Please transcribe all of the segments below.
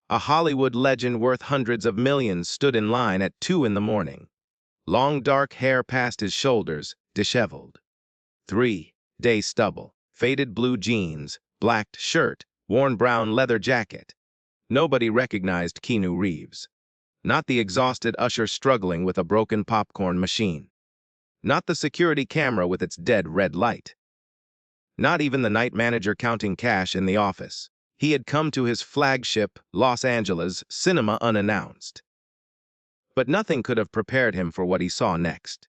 A Hollywood legend worth hundreds of millions stood in line at 2 in the morning. Long dark hair past his shoulders, disheveled. 3-day stubble, faded blue jeans, blacked shirt, worn brown leather jacket. Nobody recognized Keanu Reeves. Not the exhausted usher struggling with a broken popcorn machine. Not the security camera with its dead red light. Not even the night manager counting cash in the office. He had come to his flagship, Los Angeles, cinema unannounced. But nothing could have prepared him for what he saw next.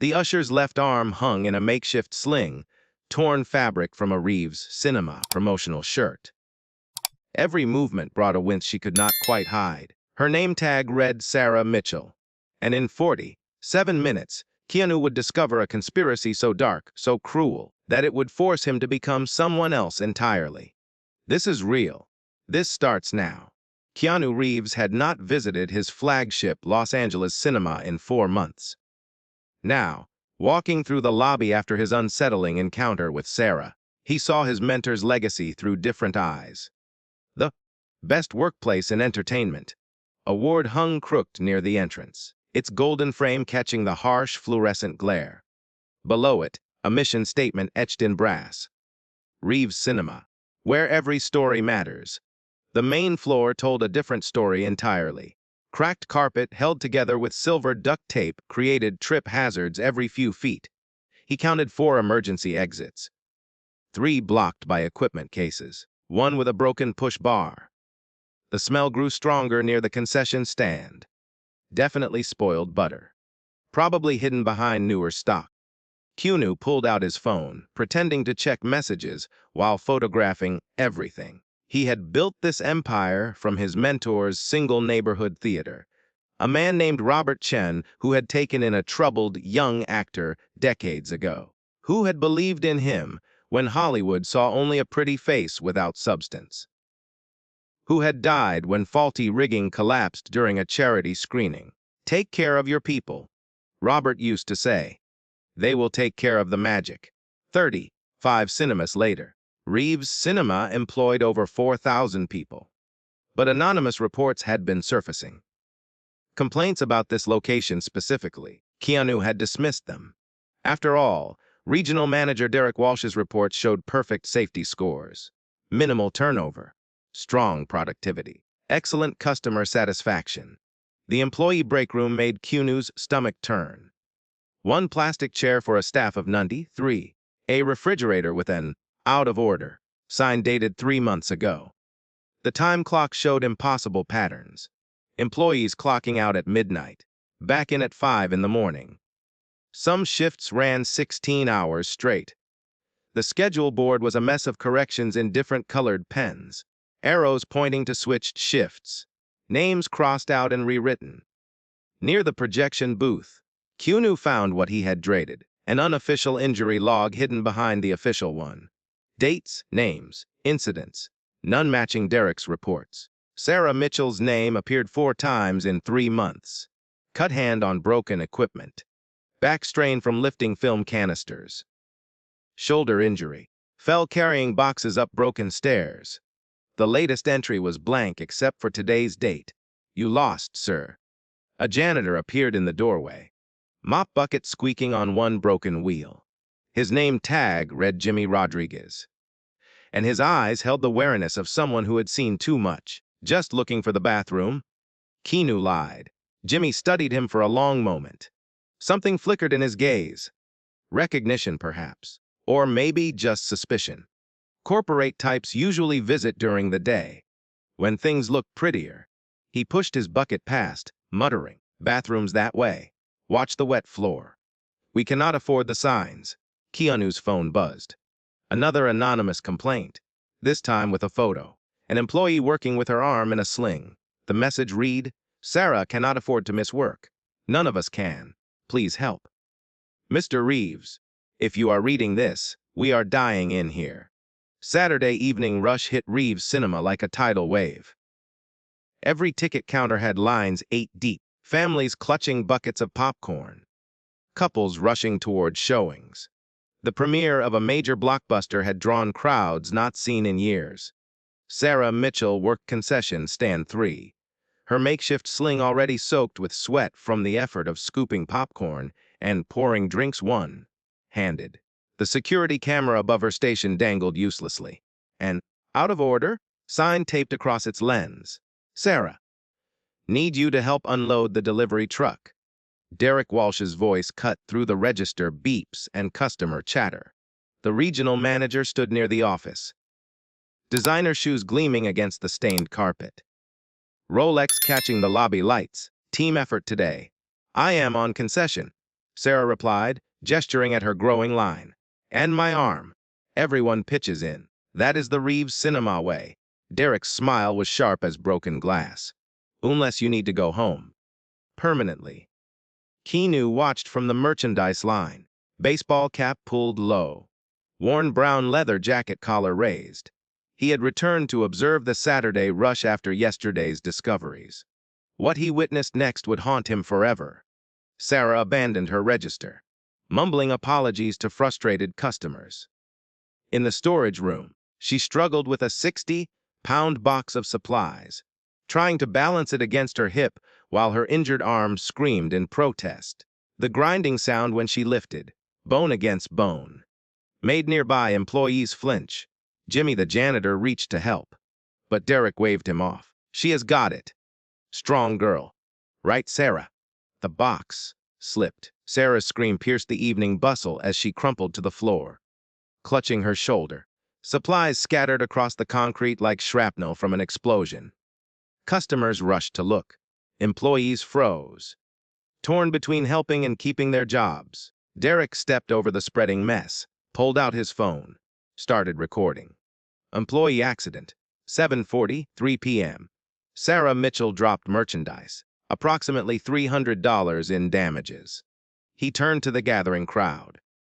The usher's left arm hung in a makeshift sling, torn fabric from a Reeves Cinema promotional shirt. Every movement brought a wince she could not quite hide. Her name tag read Sarah Mitchell. And in 47 minutes, Keanu would discover a conspiracy so dark, so cruel, that it would force him to become someone else entirely. This is real. This starts now. Keanu Reeves had not visited his flagship Los Angeles cinema in 4 months. Now, walking through the lobby after his unsettling encounter with Sarah, he saw his mentor's legacy through different eyes. The best workplace in entertainment. Award hung crooked near the entrance, its golden frame catching the harsh fluorescent glare. Below it, a mission statement etched in brass. Reeves Cinema, where every story matters. The main floor told a different story entirely. Cracked carpet held together with silver duct tape created trip hazards every few feet. He counted 4 emergency exits. 3 blocked by equipment cases, 1 with a broken push bar. The smell grew stronger near the concession stand. Definitely spoiled butter. Probably hidden behind newer stock. Keanu pulled out his phone, pretending to check messages while photographing everything. He had built this empire from his mentor's single neighborhood theater, a man named Robert Chen who had taken in a troubled young actor decades ago, who had believed in him when Hollywood saw only a pretty face without substance, who had died when faulty rigging collapsed during a charity screening. Take care of your people, Robert used to say. They will take care of the magic. 35 cinemas later, Reeves Cinema employed over 4,000 people. But anonymous reports had been surfacing. Complaints about this location specifically, Keanu had dismissed them. After all, regional manager Derek Walsh's reports showed perfect safety scores, minimal turnover, strong productivity, excellent customer satisfaction. The employee break room made Keanu's stomach turn. 1 plastic chair for a staff of 93. A refrigerator with an out of order sign dated 3 months ago. The time clock showed impossible patterns. Employees clocking out at midnight, back in at 5 in the morning. Some shifts ran 16 hours straight. The schedule board was a mess of corrections in different colored pens, arrows pointing to switched shifts, names crossed out and rewritten. Near the projection booth, Keanu found what he had dreaded, an unofficial injury log hidden behind the official one. Dates, names, incidents, none matching Derek's reports. Sarah Mitchell's name appeared 4 times in 3 months. Cut hand on broken equipment. Back strain from lifting film canisters. Shoulder injury. Fell carrying boxes up broken stairs. The latest entry was blank except for today's date. You lost, sir. A janitor appeared in the doorway. Mop bucket squeaking on 1 broken wheel. His name tag read Jimmy Rodriguez. And his eyes held the wariness of someone who had seen too much. Just looking for the bathroom? Keanu lied. Jimmy studied him for a long moment. Something flickered in his gaze. Recognition, perhaps. Or maybe just suspicion. Corporate types usually visit during the day. When things looked prettier, he pushed his bucket past, muttering, "Bathrooms that way. Watch the wet floor." "We cannot afford the signs." Keanu's phone buzzed. Another anonymous complaint, this time with a photo. An employee working with her arm in a sling. The message read, "Sarah cannot afford to miss work. None of us can. Please help. Mr. Reeves, if you are reading this, we are dying in here." Saturday evening rush hit Reeves Cinema like a tidal wave. Every ticket counter had lines 8 deep, families clutching buckets of popcorn, couples rushing toward showings. The premiere of a major blockbuster had drawn crowds not seen in years. Sarah Mitchell worked concession stand 3. Her makeshift sling already soaked with sweat from the effort of scooping popcorn and pouring drinks one-handed. The security camera above her station dangled uselessly. An out of order sign taped across its lens. Sarah, need you to help unload the delivery truck. Derek Walsh's voice cut through the register beeps and customer chatter. The regional manager stood near the office, designer shoes gleaming against the stained carpet. Rolex catching the lobby lights. Team effort today. I am on concession, Sarah replied, gesturing at her growing line. And my arm. Everyone pitches in. That is the Reeves cinema way. Derek's smile was sharp as broken glass. Unless you need to go home. Permanently. Keanu watched from the merchandise line. Baseball cap pulled low. Worn brown leather jacket collar raised. He had returned to observe the Saturday rush after yesterday's discoveries. What he witnessed next would haunt him forever. Sarah abandoned her register, mumbling apologies to frustrated customers. In the storage room, she struggled with a 60-pound box of supplies, trying to balance it against her hip while her injured arm screamed in protest. The grinding sound when she lifted, bone against bone, made nearby employees flinch. Jimmy the janitor reached to help, but Derek waved him off. She has got it. Strong girl. Right, Sarah? The box slipped. Sarah's scream pierced the evening bustle as she crumpled to the floor, clutching her shoulder. Supplies scattered across the concrete like shrapnel from an explosion. Customers rushed to look. Employees froze, torn between helping and keeping their jobs. Derek stepped over the spreading mess, pulled out his phone, started recording. Employee accident, 7:43 p.m. Sarah Mitchell dropped merchandise, approximately $300 in damages. He turned to the gathering crowd.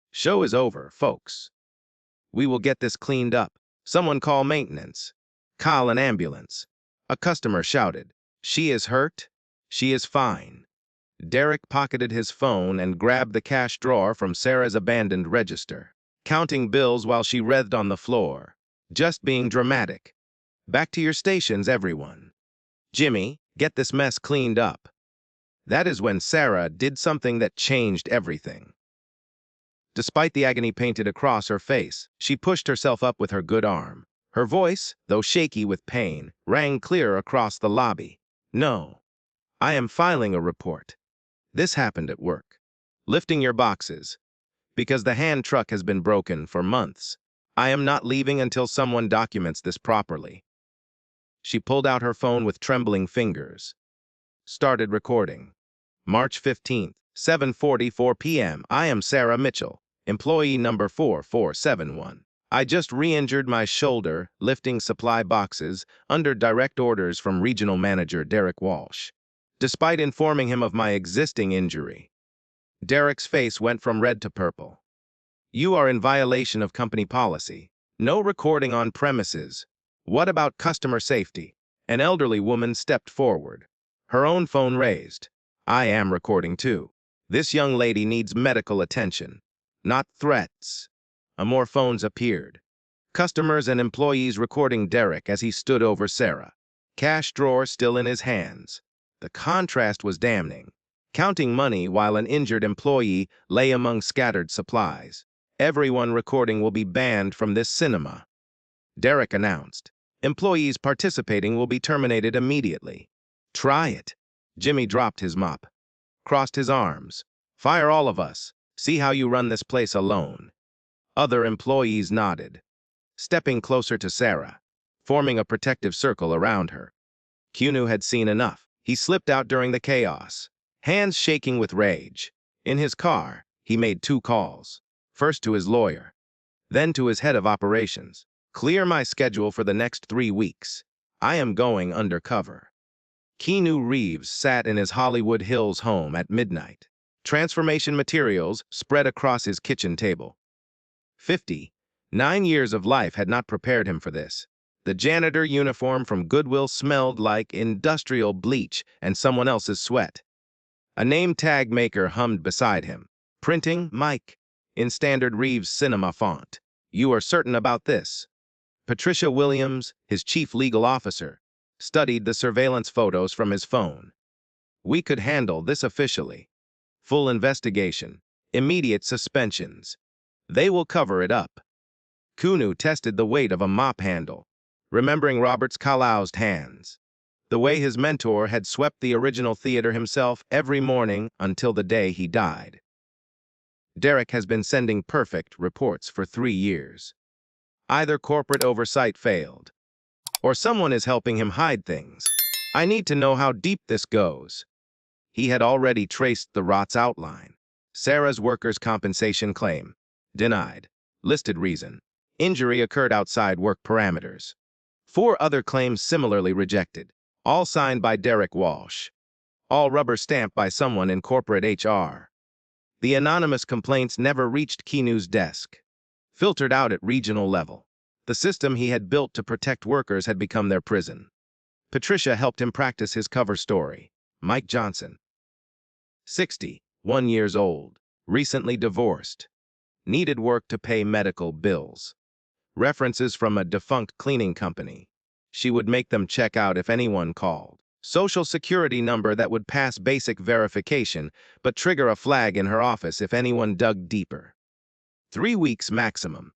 Show is over, folks. We will get this cleaned up. Someone call maintenance. Call an ambulance. A customer shouted. She is hurt? She is fine. Derek pocketed his phone and grabbed the cash drawer from Sarah's abandoned register, counting bills while she writhed on the floor. Just being dramatic. Back to your stations, everyone. Jimmy, get this mess cleaned up. That is when Sarah did something that changed everything. Despite the agony painted across her face, she pushed herself up with her good arm. Her voice, though shaky with pain, rang clear across the lobby. No, I am filing a report. This happened at work. Lifting your boxes. Because the hand truck has been broken for months. I am not leaving until someone documents this properly. She pulled out her phone with trembling fingers. Started recording. March 15th, 7:44 p.m. I am Sarah Mitchell, employee number 4471. I just re-injured my shoulder lifting supply boxes under direct orders from regional manager Derek Walsh. Despite informing him of my existing injury, Derek's face went from red to purple. You are in violation of company policy. No recording on premises. What about customer safety? An elderly woman stepped forward, her own phone raised. I am recording too. This young lady needs medical attention, not threats. More phones appeared. Customers and employees recording Derek as he stood over Sarah, cash drawer still in his hands. The contrast was damning, counting money while an injured employee lay among scattered supplies. Everyone recording will be banned from this cinema, Derek announced. Employees participating will be terminated immediately. Try it. Jimmy dropped his mop, crossed his arms. Fire all of us. See how you run this place alone. Other employees nodded, stepping closer to Sarah, forming a protective circle around her. Keanu had seen enough. He slipped out during the chaos, hands shaking with rage. In his car, he made 2 calls. First to his lawyer, then to his head of operations. Clear my schedule for the next 3 weeks. I am going undercover. Keanu Reeves sat in his Hollywood Hills home at midnight. Transformation materials spread across his kitchen table. 9 years of life had not prepared him for this. The janitor uniform from Goodwill smelled like industrial bleach and someone else's sweat. A name tag maker hummed beside him. Printing, Mike, in standard Reeves cinema font. You are certain about this? Patricia Williams, his chief legal officer, studied the surveillance photos from his phone. We could handle this officially. Full investigation. Immediate suspensions. They will cover it up. Keanu tested the weight of a mop handle, remembering Robert's calloused hands. The way his mentor had swept the original theater himself every morning until the day he died. Derek has been sending perfect reports for 3 years. Either corporate oversight failed, or someone is helping him hide things. I need to know how deep this goes. He had already traced the rot's outline. Sarah's workers' compensation claim. Denied. Listed reason. Injury occurred outside work parameters. 4 other claims similarly rejected. All signed by Derek Walsh. All rubber stamped by someone in corporate HR. The anonymous complaints never reached Keanu's desk. Filtered out at regional level. The system he had built to protect workers had become their prison. Patricia helped him practice his cover story. Mike Johnson. 61 years old. Recently divorced. Needed work to pay medical bills. References from a defunct cleaning company. She would make them check out if anyone called. Social security number that would pass basic verification, but trigger a flag in her office if anyone dug deeper. 3 weeks maximum,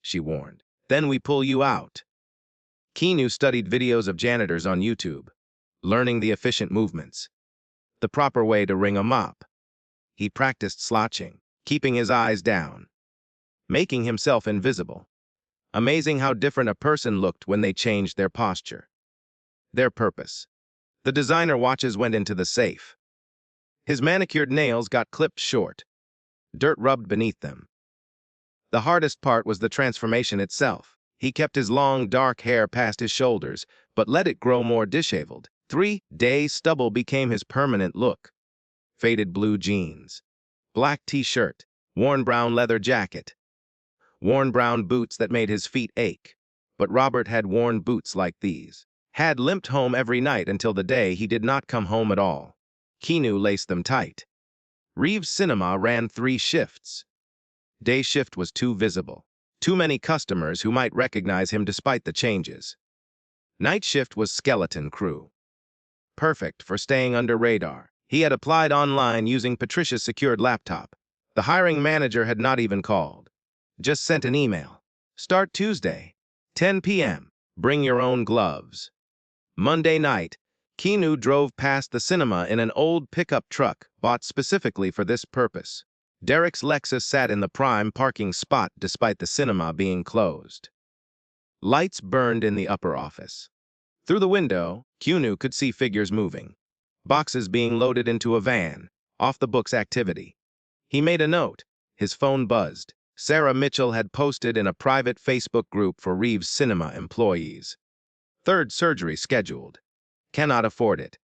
she warned. Then we pull you out. Keanu studied videos of janitors on YouTube, learning the efficient movements, the proper way to wring a mop. He practiced slouching, keeping his eyes down, making himself invisible. Amazing how different a person looked when they changed their posture. Their purpose. The designer watches went into the safe. His manicured nails got clipped short. Dirt rubbed beneath them. The hardest part was the transformation itself. He kept his long, dark hair past his shoulders, but let it grow more disheveled. 3-day stubble became his permanent look. Faded blue jeans. Black t-shirt. Worn brown leather jacket. Worn brown boots that made his feet ache. But Robert had worn boots like these. Had limped home every night until the day he did not come home at all. Keanu laced them tight. Reeves Cinema ran 3 shifts. Day shift was too visible. Too many customers who might recognize him despite the changes. Night shift was skeleton crew. Perfect for staying under radar. He had applied online using Patricia's secured laptop. The hiring manager had not even called. Just sent an email. Start Tuesday, 10 p.m. Bring your own gloves. Monday night, Keanu drove past the cinema in an old pickup truck bought specifically for this purpose. Derek's Lexus sat in the prime parking spot despite the cinema being closed. Lights burned in the upper office. Through the window, Keanu could see figures moving. Boxes being loaded into a van, off-the-books activity. He made a note. His phone buzzed. Sarah Mitchell had posted in a private Facebook group for Reeves Cinema employees. 3rd surgery scheduled. Cannot afford it.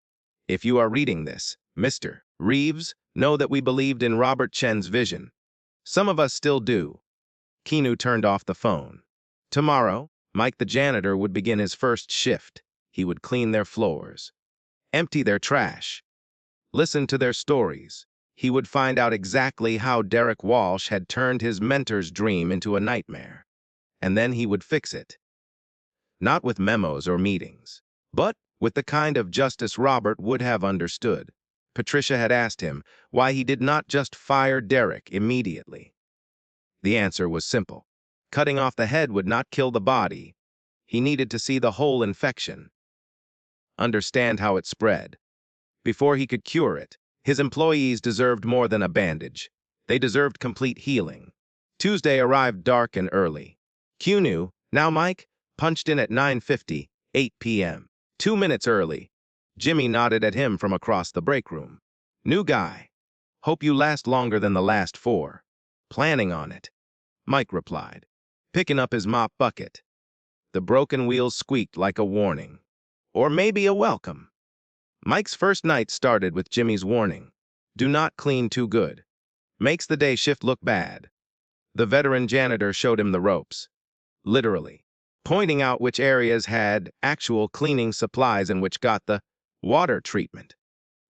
If you are reading this, Mr. Reeves, know that we believed in Robert Chen's vision. Some of us still do. Keanu turned off the phone. Tomorrow, Mike the janitor would begin his first shift. He would clean their floors, empty their trash, listen to their stories. He would find out exactly how Derek Walsh had turned his mentor's dream into a nightmare. And then he would fix it. Not with memos or meetings, but with the kind of justice Robert would have understood. Patricia had asked him why he did not just fire Derek immediately. The answer was simple. Cutting off the head would not kill the body. He needed to see the whole infection. Understand how it spread. Before he could cure it, his employees deserved more than a bandage. They deserved complete healing. Tuesday arrived dark and early. Keanu, now Mike, punched in at 9:50, 8 p.m. 2 minutes early. Jimmy nodded at him from across the break room. New guy. Hope you last longer than the last 4. Planning on it, Mike replied, picking up his mop bucket. The broken wheels squeaked like a warning. Or maybe a welcome. Mike's first night started with Jimmy's warning. Do not clean too good. Makes the day shift look bad. The veteran janitor showed him the ropes. Literally. Pointing out which areas had actual cleaning supplies and which got the water treatment.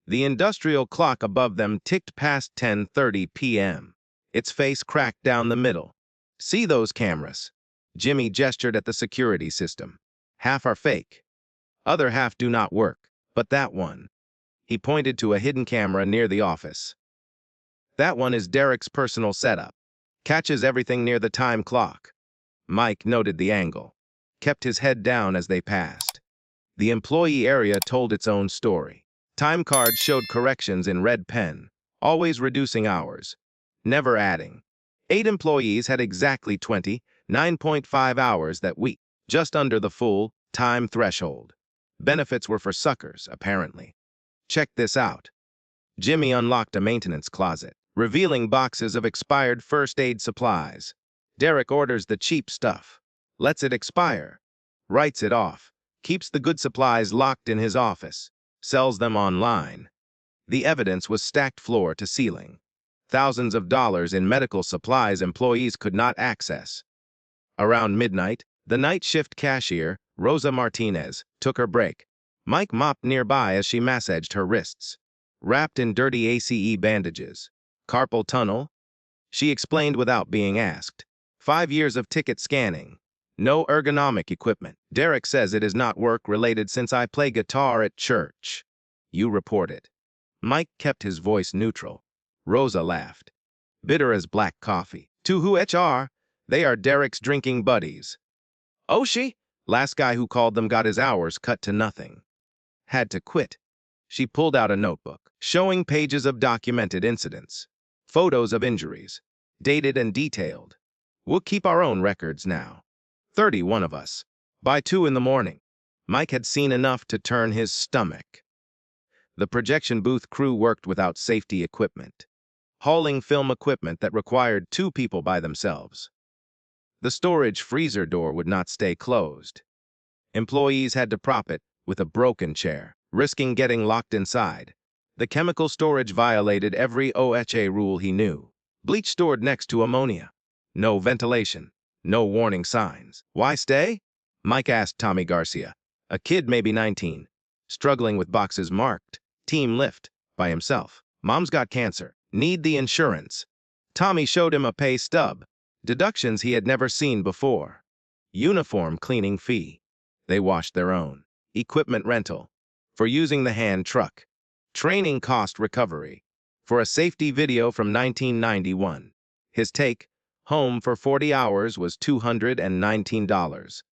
The industrial clock above them ticked past 10:30 p.m. Its face cracked down the middle. See those cameras? Jimmy gestured at the security system. Half are fake. Other half do not work. But that one. He pointed to a hidden camera near the office. That one is Derek's personal setup. Catches everything near the time clock. Mike noted the angle. Kept his head down as they passed. The employee area told its own story. Time cards showed corrections in red pen, always reducing hours, never adding. 8 employees had exactly 29.5 hours that week, just under the full time threshold. Benefits were for suckers, apparently. Check this out. Jimmy unlocked a maintenance closet, revealing boxes of expired first aid supplies. Derek orders the cheap stuff, lets it expire, writes it off, keeps the good supplies locked in his office, sells them online. The evidence was stacked floor to ceiling. Thousands of dollars in medical supplies employees could not access. Around midnight, the night shift cashier, Rosa Martinez, took her break. Mike mopped nearby as she massaged her wrists. Wrapped in dirty ACE bandages. Carpal tunnel? She explained without being asked. 5 years of ticket scanning. No ergonomic equipment. Derek says it is not work-related since I play guitar at church. You report it. Mike kept his voice neutral. Rosa laughed. Bitter as black coffee. To who HR? They are Derek's drinking buddies. Oh, she? Last guy who called them got his hours cut to nothing. Had to quit. She pulled out a notebook, showing pages of documented incidents. Photos of injuries. Dated and detailed. We'll keep our own records now. 31 of us. By 2 in the morning. Mike had seen enough to turn his stomach. The projection booth crew worked without safety equipment. Hauling film equipment that required 2 people by themselves. The storage freezer door would not stay closed. Employees had to prop it with a broken chair, risking getting locked inside. The chemical storage violated every OSHA rule he knew. Bleach stored next to ammonia. No ventilation. No warning signs. Why stay? Mike asked Tommy Garcia, a kid maybe 19, struggling with boxes marked, team lift, by himself. Mom's got cancer. Need the insurance. Tommy showed him a pay stub. Deductions he had never seen before. Uniform cleaning fee. They washed their own. Equipment rental. For using the hand truck. Training cost recovery. For a safety video from 1991. His take, home for 40 hours was $219.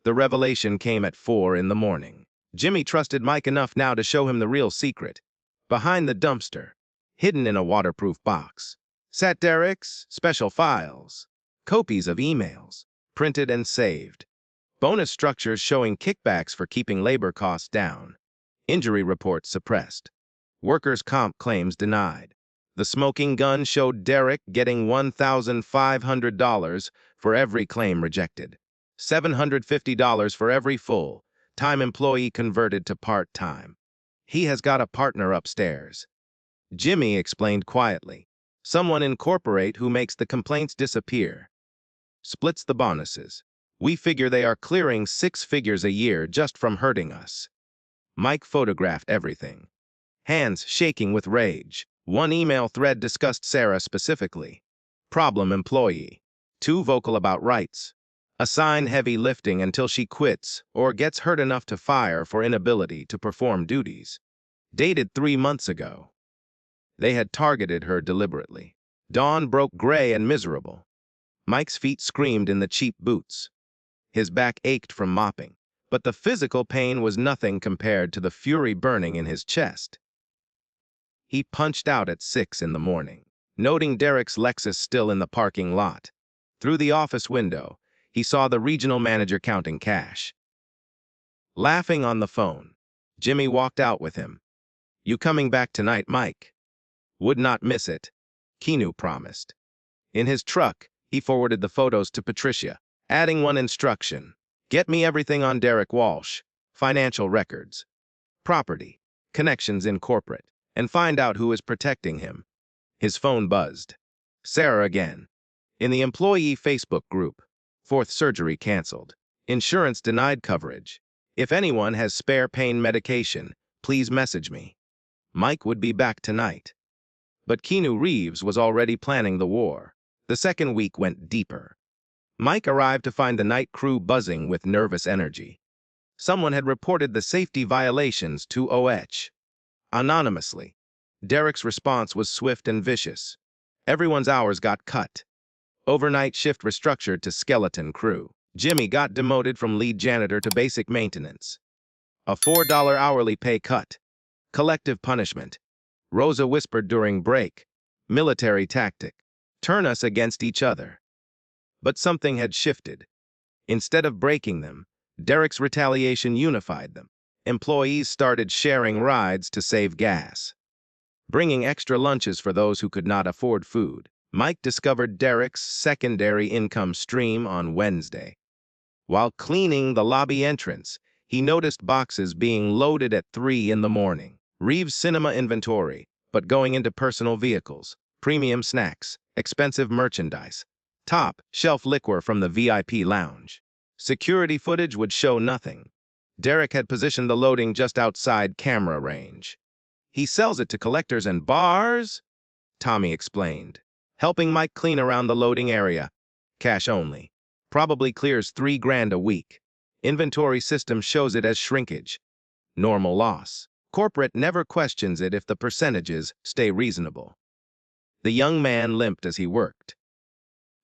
The revelation came at 4 in the morning. Jimmy trusted Mike enough now to show him the real secret. Behind the dumpster, hidden in a waterproof box, sat Derek's special files. Copies of emails, printed and saved. Bonus structures showing kickbacks for keeping labor costs down. Injury reports suppressed. Workers' comp claims denied. The smoking gun showed Derek getting $1,500 for every claim rejected. $750 for every full-time employee converted to part-time. He has got a partner upstairs. Jimmy explained quietly. Someone incorporate who makes the complaints disappear. Splits the bonuses. We figure they are clearing 6 figures a year just from hurting us. Mike photographed everything. Hands shaking with rage. One email thread discussed Sarah specifically. Problem employee. Too vocal about rights. Assign heavy lifting until she quits or gets hurt enough to fire for inability to perform duties. Dated 3 months ago. They had targeted her deliberately. Dawn broke gray and miserable. Mike's feet screamed in the cheap boots. His back ached from mopping, but the physical pain was nothing compared to the fury burning in his chest. He punched out at 6 in the morning, noting Derek's Lexus still in the parking lot. Through the office window, he saw the regional manager counting cash. Laughing on the phone, Jimmy walked out with him. You coming back tonight, Mike? Would not miss it, Keanu promised. In his truck, he forwarded the photos to Patricia, adding one instruction. Get me everything on Derek Walsh, financial records, property, connections in corporate, and find out who is protecting him. His phone buzzed. Sarah again. In the employee Facebook group. 4th surgery canceled. Insurance denied coverage. If anyone has spare pain medication, please message me. Mike would be back tonight. But Keanu Reeves was already planning the war. The second week went deeper. Mike arrived to find the night crew buzzing with nervous energy. Someone had reported the safety violations to OH. Anonymously. Derek's response was swift and vicious. Everyone's hours got cut. Overnight shift restructured to skeleton crew. Jimmy got demoted from lead janitor to basic maintenance. A $4 hourly pay cut. Collective punishment. Rosa whispered during break. Military tactic. Turn us against each other. But something had shifted. Instead of breaking them, Derek's retaliation unified them. Employees started sharing rides to save gas. Bringing extra lunches for those who could not afford food. Mike discovered Derek's secondary income stream on Wednesday. While cleaning the lobby entrance, he noticed boxes being loaded at 3 in the morning. Reeves' cinema inventory, but going into personal vehicles, premium snacks, expensive merchandise, top shelf liquor from the VIP lounge. Security footage would show nothing. Derek had positioned the loading just outside camera range. He sells it to collectors and bars, Tommy explained, helping Mike clean around the loading area. Cash only. Probably clears $3 grand a week. Inventory system shows it as shrinkage. Normal loss. Corporate never questions it if the percentages stay reasonable. The young man limped as he worked,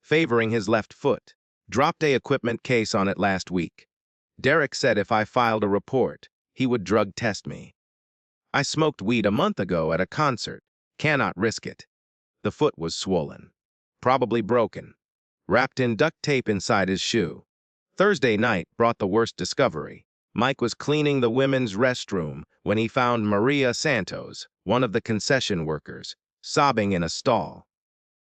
favoring his left foot. Dropped a equipment case on it last week. Derek said if I filed a report, he would drug test me. I smoked weed a month ago at a concert. Cannot risk it. The foot was swollen. Probably broken. Wrapped in duct tape inside his shoe. Thursday night brought the worst discovery. Mike was cleaning the women's restroom when he found Maria Santos, one of the concession workers, sobbing in a stall.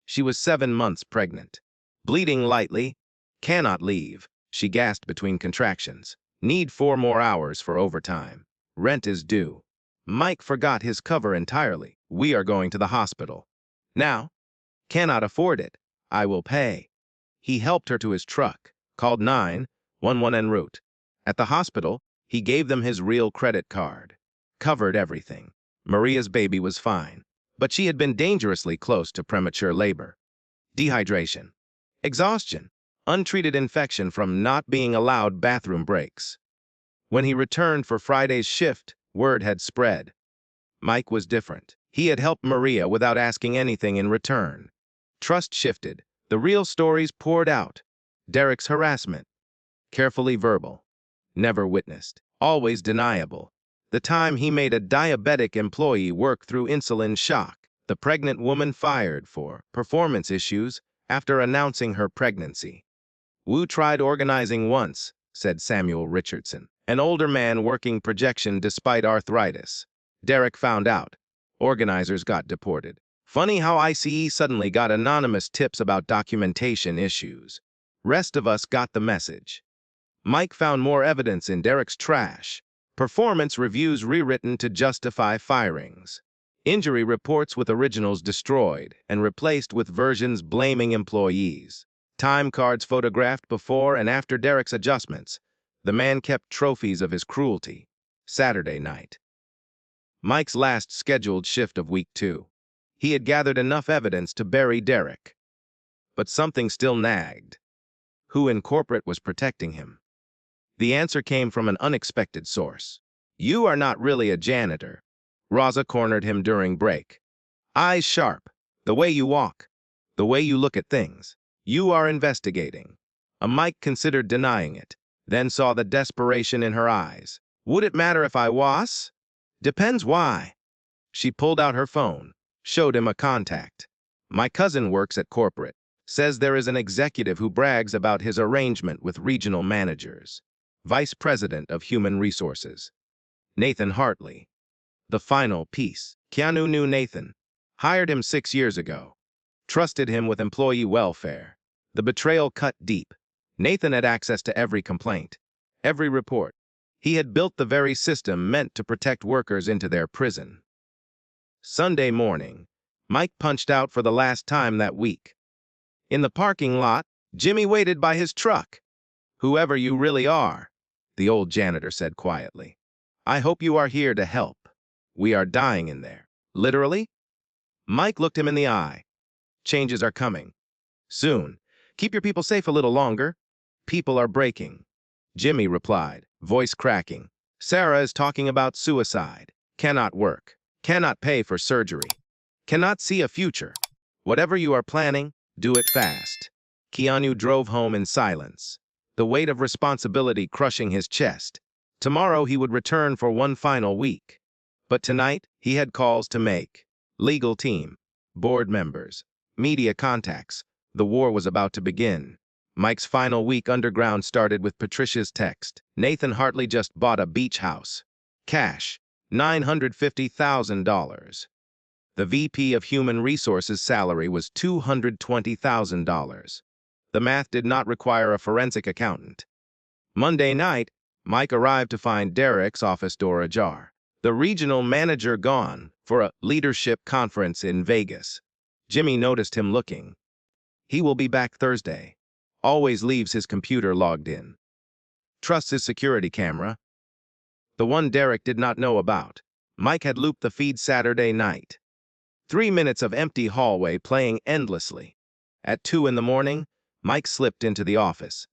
She was 7 months pregnant. Bleeding lightly. Cannot leave, she gasped between contractions. Need 4 more hours for overtime. Rent is due. Mike forgot his cover entirely. We are going to the hospital. Now? Cannot afford it. I will pay. He helped her to his truck, called 911 en route. At the hospital, he gave them his real credit card. Covered everything. Maria's baby was fine, but she had been dangerously close to premature labor. Dehydration. Exhaustion. Untreated infection from not being allowed bathroom breaks. When he returned for Friday's shift, word had spread. Mike was different. He had helped Maria without asking anything in return. Trust shifted. The real stories poured out. Derek's harassment. Carefully verbal. Never witnessed. Always deniable. The time he made a diabetic employee work through insulin shock. The pregnant woman fired for performance issues after announcing her pregnancy. Wu tried organizing once, said Samuel Richardson, an older man working projection despite arthritis. Derek found out. Organizers got deported. Funny how ICE suddenly got anonymous tips about documentation issues. Rest of us got the message. Mike found more evidence in Derek's trash. Performance reviews rewritten to justify firings. Injury reports with originals destroyed and replaced with versions blaming employees. Time cards photographed before and after Derek's adjustments. The man kept trophies of his cruelty. Saturday night. Mike's last scheduled shift of week 2. He had gathered enough evidence to bury Derek. But something still nagged. Who in corporate was protecting him? The answer came from an unexpected source. You are not really a janitor. Rosa cornered him during break. Eyes sharp. The way you walk. The way you look at things. You are investigating. Mike considered denying it, then saw the desperation in her eyes. Would it matter if I was? Depends why. She pulled out her phone, showed him a contact. My cousin works at corporate, says there is an executive who brags about his arrangement with regional managers. Vice President of Human Resources. Nathan Hartley. The final piece. Keanu knew Nathan. Hired him 6 years ago. Trusted him with employee welfare. The betrayal cut deep. Nathan had access to every complaint, every report. He had built the very system meant to protect workers into their prison. Sunday morning, Mike punched out for the last time that week. In the parking lot, Jimmy waited by his truck. Whoever you really are, the old janitor said quietly. I hope you are here to help. We are dying in there. Literally? Mike looked him in the eye. Changes are coming. Soon. Keep your people safe a little longer. People are breaking. Jimmy replied, voice cracking. Sarah is talking about suicide. Cannot work. Cannot pay for surgery. Cannot see a future. Whatever you are planning, do it fast. Keanu drove home in silence, the weight of responsibility crushing his chest. Tomorrow he would return for one final week. But tonight, he had calls to make. Legal team, board members, media contacts. The war was about to begin. Mike's final week underground started with Patricia's text. Nathan Hartley just bought a beach house. Cash, $950,000. The VP of Human Resources' salary was $220,000. The math did not require a forensic accountant. Monday night, Mike arrived to find Derek's office door ajar. The regional manager gone for a leadership conference in Vegas. Jimmy noticed him looking. He will be back Thursday. Always leaves his computer logged in. Trusts his security camera. The one Derek did not know about. Mike had looped the feed Saturday night. 3 minutes of empty hallway playing endlessly. At 2 in the morning, Mike slipped into the office.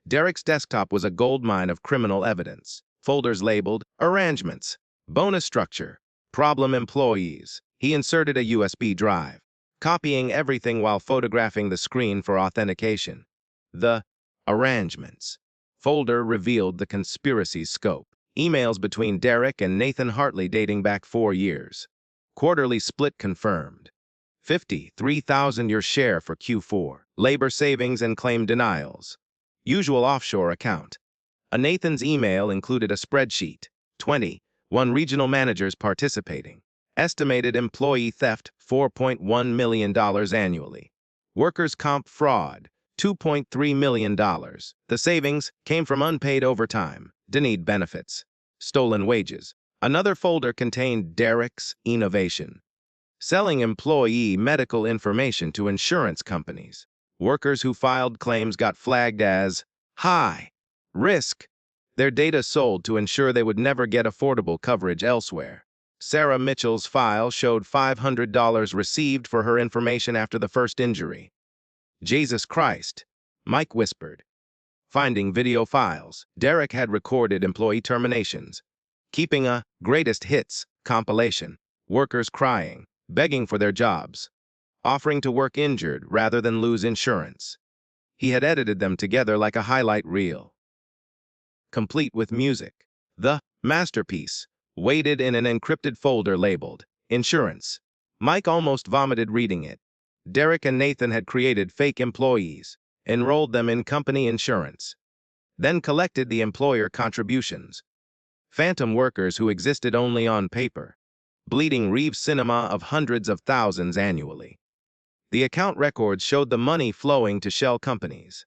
Derek's desktop was a goldmine of criminal evidence. Folders labeled arrangements, bonus structure, problem employees. He inserted a USB drive, copying everything while photographing the screen for authentication. The arrangements folder revealed the conspiracy's scope. Emails between Derek and Nathan Hartley dating back 4 years. Quarterly split confirmed. 53,000 your share for Q4. Labor savings and claim denials. Usual offshore account. A Nathan's email included a spreadsheet. 21 regional managers participating. Estimated employee theft, $4.1 million annually. Workers' comp fraud, $2.3 million. The savings came from unpaid overtime, denied benefits, stolen wages. Another folder contained Derek's innovation. Selling employee medical information to insurance companies. Workers who filed claims got flagged as high risk. Their data sold to ensure they would never get affordable coverage elsewhere. Sarah Mitchell's file showed $500 received for her information after the first injury. Jesus Christ, Mike whispered. Finding video files. Derek had recorded employee terminations, keeping a greatest hits compilation. Workers crying, begging for their jobs, offering to work injured rather than lose insurance. He had edited them together like a highlight reel, complete with music. The masterpiece waited in an encrypted folder labeled Insurance. Mike almost vomited reading it. Derek and Nathan had created fake employees, enrolled them in company insurance, then collected the employer contributions. Phantom workers who existed only on paper. Bleeding Reeves cinema of hundreds of thousands annually. The account records showed the money flowing to shell companies,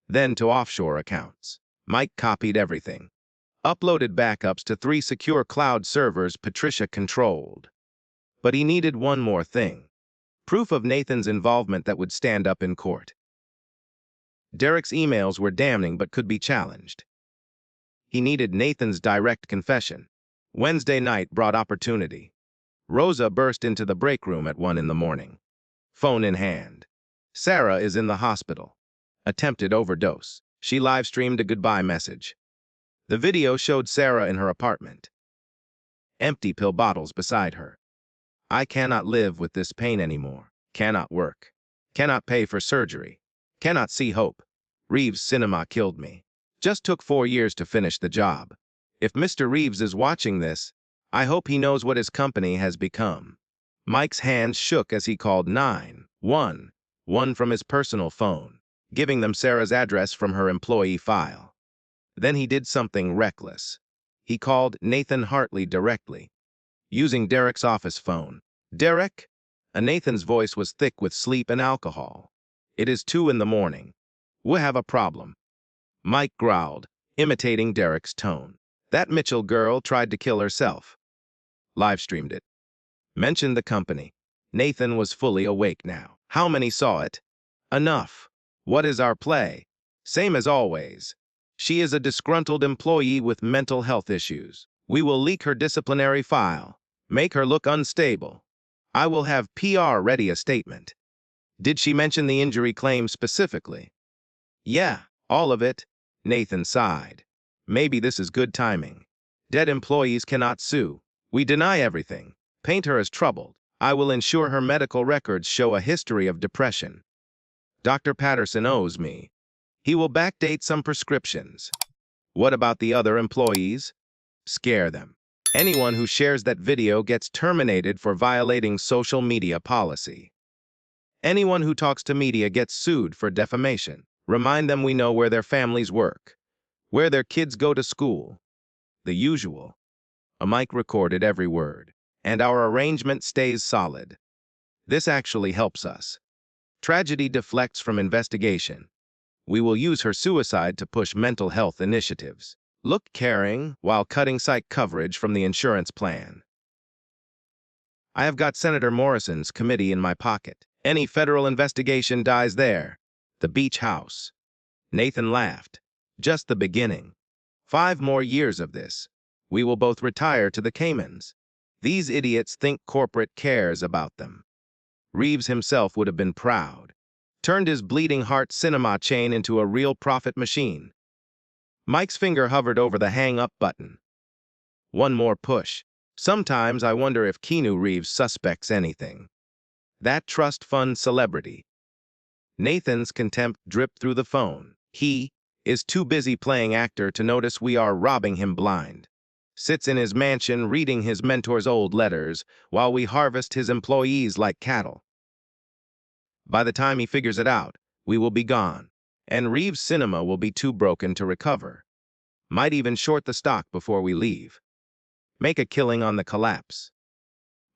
then to offshore accounts. Mike copied everything, uploaded backups to 3 secure cloud servers Patricia controlled. But he needed one more thing. Proof of Nathan's involvement that would stand up in court. Derek's emails were damning but could be challenged. He needed Nathan's direct confession. Wednesday night brought opportunity. Rosa burst into the break room at 1 in the morning. Phone in hand. Sarah is in the hospital. Attempted overdose. She live-streamed a goodbye message. The video showed Sarah in her apartment. Empty pill bottles beside her. I cannot live with this pain anymore. Cannot work. Cannot pay for surgery. Cannot see hope. Reeves cinema killed me. Just took 4 years to finish the job. If Mr. Reeves is watching this, I hope he knows what his company has become. Mike's hands shook as he called 911 from his personal phone, giving them Sarah's address from her employee file. Then he did something reckless. He called Nathan Hartley directly, using Derek's office phone. Derek? Nathan's voice was thick with sleep and alcohol. It is 2 in the morning. We have a problem. Mike growled, imitating Derek's tone. That Mitchell girl tried to kill herself. Live-streamed it. Mentioned the company. Nathan was fully awake now. How many saw it? Enough. What is our play? Same as always. She is a disgruntled employee with mental health issues. We will leak her disciplinary file. Make her look unstable. I will have PR ready a statement. Did she mention the injury claim specifically? Yeah, all of it. Nathan sighed. Maybe this is good timing. Dead employees cannot sue. We deny everything. Paint her as troubled. I will ensure her medical records show a history of depression. Dr. Patterson owes me. He will backdate some prescriptions. What about the other employees? Scare them. Anyone who shares that video gets terminated for violating social media policy. Anyone who talks to media gets sued for defamation. Remind them we know where their families work, where their kids go to school. The usual. A mic recorded every word, and our arrangement stays solid. This actually helps us. Tragedy deflects from investigation. We will use her suicide to push mental health initiatives. Look caring while cutting psych coverage from the insurance plan. I have got Senator Morrison's committee in my pocket. Any federal investigation dies there. The beach house. Nathan laughed. Just the beginning. 5 more years of this. We will both retire to the Caymans. These idiots think corporate cares about them. Reeves himself would have been proud. Turned his bleeding heart cinema chain into a real profit machine. Mike's finger hovered over the hang-up button. One more push. Sometimes I wonder if Keanu Reeves suspects anything. That trust fund celebrity. Nathan's contempt dripped through the phone. He is too busy playing actor to notice we are robbing him blind. Sits in his mansion reading his mentor's old letters while we harvest his employees like cattle. By the time he figures it out, we will be gone, and Reeves' cinema will be too broken to recover. Might even short the stock before we leave. Make a killing on the collapse.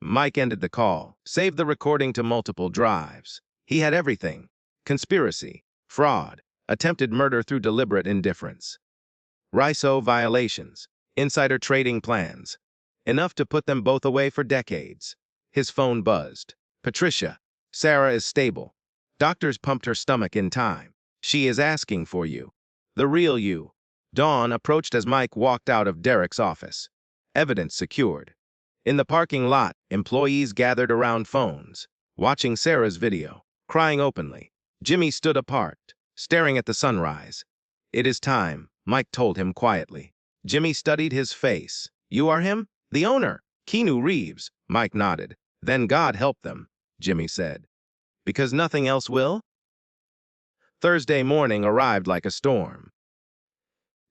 Mike ended the call, saved the recording to multiple drives. He had everything. Conspiracy, fraud, attempted murder through deliberate indifference. RISO violations, insider trading plans. Enough to put them both away for decades. His phone buzzed. Patricia, Sarah is stable. Doctors pumped her stomach in time. She is asking for you. The real you. Dawn approached as Mike walked out of Derek's office. Evidence secured. In the parking lot, employees gathered around phones, watching Sarah's video, crying openly. Jimmy stood apart, staring at the sunrise. It is time, Mike told him quietly. Jimmy studied his face. You are him? The owner, Keanu Reeves. Mike nodded. Then God help them, Jimmy said. Because nothing else will? Thursday morning arrived like a storm.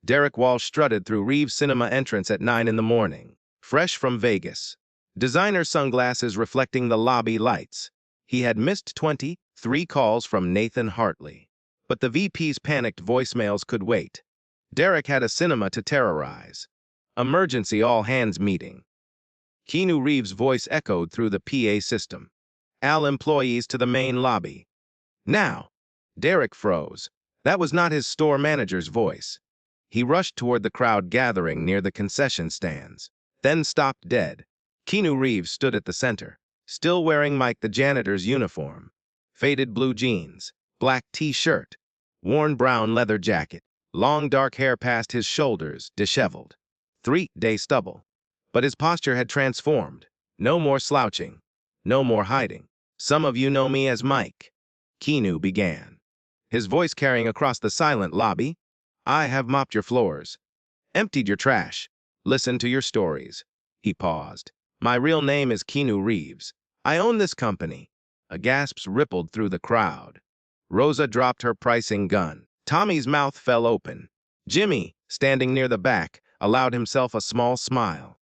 Derek Walsh strutted through Reeves' cinema entrance at 9 in the morning, fresh from Vegas. Designer sunglasses reflecting the lobby lights. He had missed 23 calls from Nathan Hartley. But the VP's panicked voicemails could wait. Derek had a cinema to terrorize. Emergency all-hands meeting. Keanu Reeves' voice echoed through the PA system. All employees to the main lobby. Now. Derek froze. That was not his store manager's voice. He rushed toward the crowd gathering near the concession stands, then stopped dead. Keanu Reeves stood at the center, still wearing Mike the janitor's uniform. Faded blue jeans, black t-shirt, worn brown leather jacket, long dark hair past his shoulders, disheveled. 3-day stubble. But his posture had transformed. No more slouching. No more hiding. Some of you know me as Mike. Keanu began, his voice carrying across the silent lobby. I have mopped your floors, emptied your trash, listened to your stories. He paused. My real name is Keanu Reeves. I own this company. A gasp rippled through the crowd. Rosa dropped her pricing gun. Tommy's mouth fell open. Jimmy, standing near the back, allowed himself a small smile.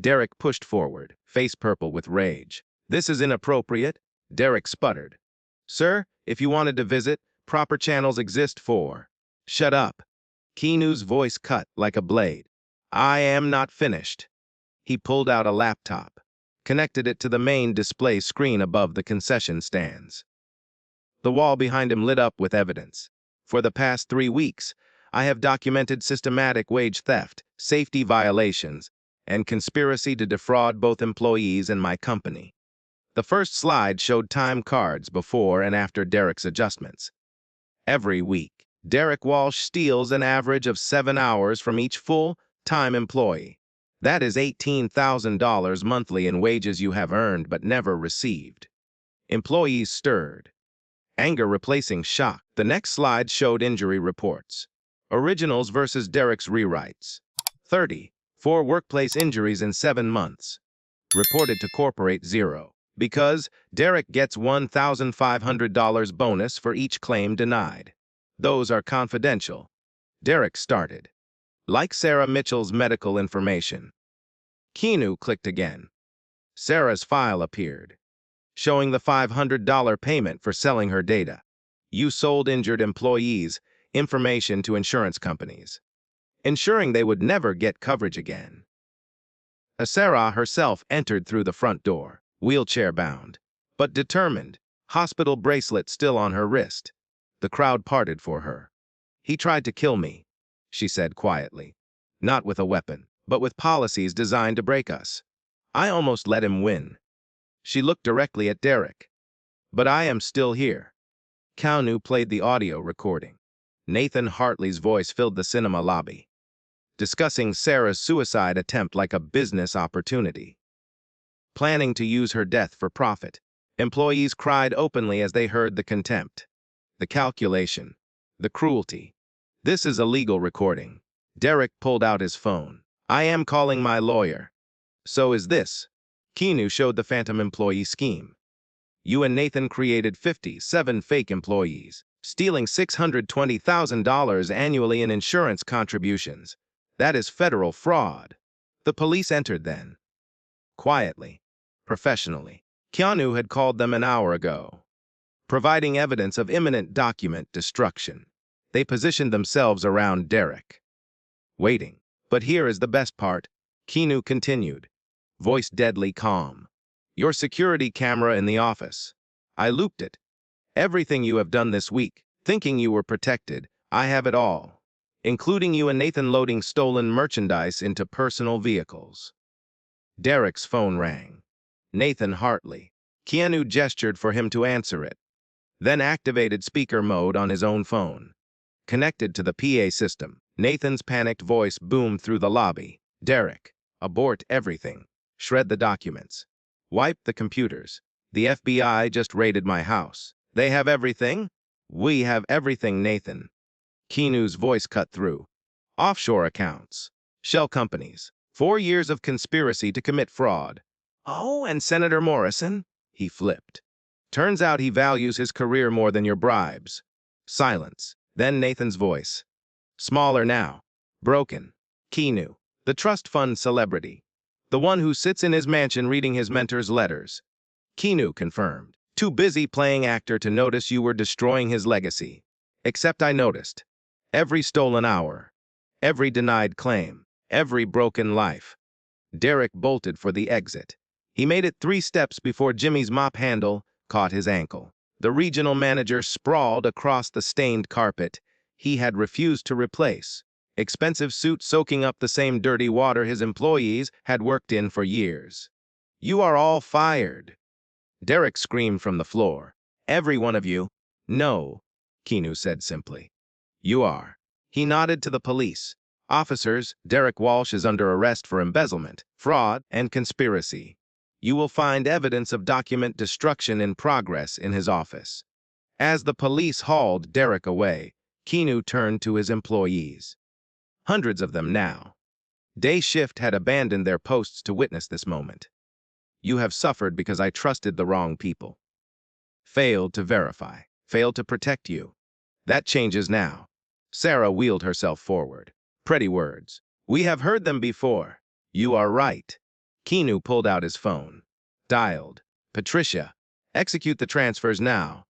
Derek pushed forward, face purple with rage. This is inappropriate, Derek sputtered. Sir, if you wanted to visit, proper channels exist for. Shut up. Keanu's voice cut like a blade. I am not finished. He pulled out a laptop, connected it to the main display screen above the concession stands. The wall behind him lit up with evidence. For the past 3 weeks, I have documented systematic wage theft, safety violations, and conspiracy to defraud both employees and my company. The first slide showed time cards before and after Derek's adjustments. Every week, Derek Walsh steals an average of 7 hours from each full-time employee. That is $18,000 monthly in wages you have earned but never received. Employees stirred. Anger replacing shock. The next slide showed injury reports. Originals versus Derek's rewrites. 30. 4 workplace injuries in 7 months. Reported to corporate 0. Because Derek gets $1,500 bonus for each claim denied. Those are confidential. Derek started. Like Sarah Mitchell's medical information. Keanu clicked again. Sarah's file appeared, showing the $500 payment for selling her data. You sold injured employees information to insurance companies, ensuring they would never get coverage again. Sarah herself entered through the front door, wheelchair-bound, but determined, hospital bracelet still on her wrist. The crowd parted for her. He tried to kill me, she said quietly. Not with a weapon, but with policies designed to break us. I almost let him win. She looked directly at Derek. But I am still here. Keanu played the audio recording. Nathan Hartley's voice filled the cinema lobby, discussing Sarah's suicide attempt like a business opportunity. Planning to use her death for profit. Employees cried openly as they heard the contempt, the calculation, the cruelty. This is a legal recording. Derek pulled out his phone. I am calling my lawyer. So is this. Keanu showed the phantom employee scheme. You and Nathan created 57 fake employees, stealing $620,000 annually in insurance contributions. That is federal fraud. The police entered then. Quietly, professionally. Keanu had called them an hour ago, providing evidence of imminent document destruction. They positioned themselves around Derek, waiting. But here is the best part. Keanu continued, voice deadly calm. Your security camera in the office. I looped it. Everything you have done this week, thinking you were protected, I have it all, including you and Nathan loading stolen merchandise into personal vehicles. Derek's phone rang. Nathan Hartley. Keanu gestured for him to answer it, then activated speaker mode on his own phone. Connected to the PA system, Nathan's panicked voice boomed through the lobby. Derek, abort everything. Shred the documents. Wipe the computers. The FBI just raided my house. They have everything? We have everything, Nathan. Keanu's voice cut through. Offshore accounts. Shell companies. 4 years of conspiracy to commit fraud. Oh, and Senator Morrison? He flipped. Turns out he values his career more than your bribes. Silence. Then Nathan's voice. Smaller now. Broken. Keanu, the trust fund celebrity. The one who sits in his mansion reading his mentor's letters. Keanu confirmed. Too busy playing actor to notice you were destroying his legacy. Except I noticed. Every stolen hour. Every denied claim. Every broken life. Derek bolted for the exit. He made it 3 steps before Jimmy's mop handle caught his ankle. The regional manager sprawled across the stained carpet he had refused to replace. Expensive suit soaking up the same dirty water his employees had worked in for years. You are all fired. Derek screamed from the floor. Every one of you. No, Keanu said simply. You are. He nodded to the police. Officers, Derek Walsh is under arrest for embezzlement, fraud, and conspiracy. You will find evidence of document destruction in progress in his office. As the police hauled Derek away, Keanu turned to his employees. Hundreds of them now. Day shift had abandoned their posts to witness this moment. You have suffered because I trusted the wrong people. Failed to verify. Failed to protect you. That changes now. Sarah wheeled herself forward. Pretty words. We have heard them before. You are right. Keanu pulled out his phone. Dialed. Patricia, execute the transfers now.